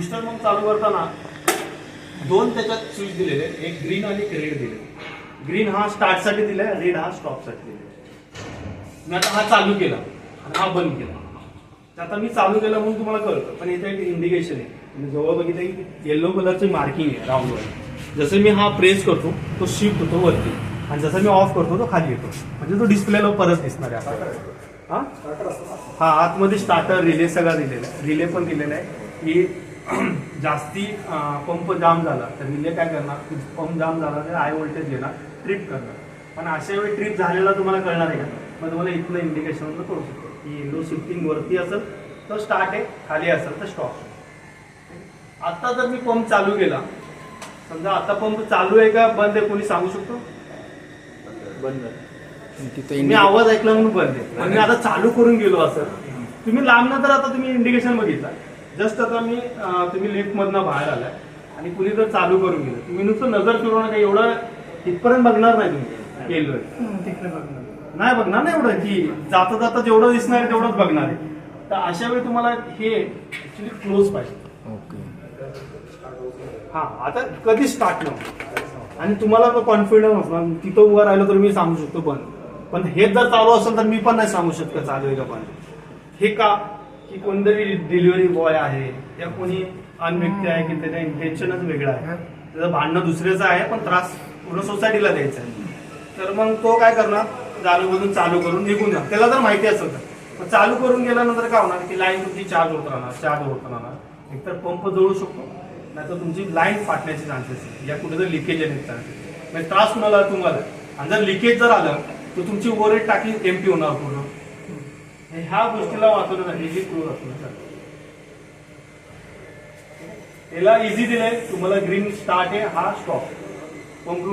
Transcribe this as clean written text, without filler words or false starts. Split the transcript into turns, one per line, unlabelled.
Booster pump चालू करताना दोन त्याच्यात स्विच दिलेले, एक ग्रीन आणि एक रेड दिले. ग्रीन हा स्टार्टसाठी दिलाय, रेड हा स्टॉपसाठी दिलाय. मी आता हा चालू केला आणि हा बंद केला. आता मी चालू केला म्हणून तुम्हाला कळतं, पण इथे एक इंडिकेशन आहे. म्हणजे जवळ बघितलं की येलो कलरची मार्किंग आहे राऊंडवर. जसं मी हा प्रेस करतो तो शिफ्ट होतो वरती, आणि जसं मी ऑफ करतो तो खाली येतो. म्हणजे तो डिस्प्लेला परत दिसणार आहे आपल्याला. हा आतमध्ये स्टार्टर रिले सगळा दिलेला आहे. रिले पण दिलेला आहे की जास्ती पंप जाम झाला तर रिले काय करणार, पंप जाम झाला तर हाय व्होल्टेज घेणार, ट्रिप करणार. पण अशा वेळी ट्रिप झालेला तुम्हाला कळणार आहे का? मग तुम्हाला इथलं इंडिकेशन कळू शकतो की येलो शिफ्टिंग वरती असेल तर स्टार्ट आहे, खाली असेल तर स्टॉप. आता जर मी पंप चालू केला, समजा आता पंप चालू आहे का बंद आहे कोणी सांगू शकतो? बंद आहे. मी आवाज ऐकला म्हणून बंद आहे. पण मी आता चालू करून गेलो असं, तुम्ही लांबनं तर आता तुम्ही इंडिकेशन बघितला. जस्ट आता मी तुम्ही लिफ्ट मधनं बाहेर आलाय आणि कुणी जर चालू करून गेलं, तुम्ही नुसतं नजर फिरवू नका. एवढं तिथपर्यंत बघणार नाही तुम्ही केलोय, तिकडे बघणार नाही, बघणार नाही एवढं की जाता जाता जेवढं दिसणार आहे तेवढंच बघणार आहे. तर अशा वेळी तुम्हाला हे ऍक्च्युली क्लोज पाहिजे. हा आता कधी स्टार्ट नव्हतं आणि तुम्हाला तो कॉन्फिडन्स असणार, तिथं उभं राहिलो तर मी सांगू शकतो बंद. पण हे जर चालू असेल तर मी पण नाही सांगू शकतो चालू आहे का बंद. हे का की कोणतरी डिलिव्हरी बॉय आहे या कोणी अनव्यक्ती आहे की त्याचं इंटेन्शनच वेगळं आहे, त्याचं भांडणं दुसऱ्याचं आहे पण त्रास पूर्ण सोसायटीला द्यायचा आहे. तर मग तो काय करणार, जाणून चालू करून निघून जाणार. त्याला जर माहिती असेल तर चालू करून गेल्यानंतर काय होणार की लाईन तुमची चार्ज होत राहणार. एकतर पंप जळू शकतो, नाहीतर तुमची लाईन फाटण्याचे चान्सेस या कुठे जर लिकेज येण्याचे चान्सेस. म्हणजे त्रास कुणाला तुम्हाला, आणि जर लिकेज जर आलं तर तुमची ओव्हरहेड टाकी एम्प्टी होणार पूर्ण. ह्या गोष्टीला वाचवण्यासाठी हे क्लोज असणार. याला इझी दिलंय तुम्हाला, ग्रीन स्टार्ट आहे, हा स्टॉप. पंप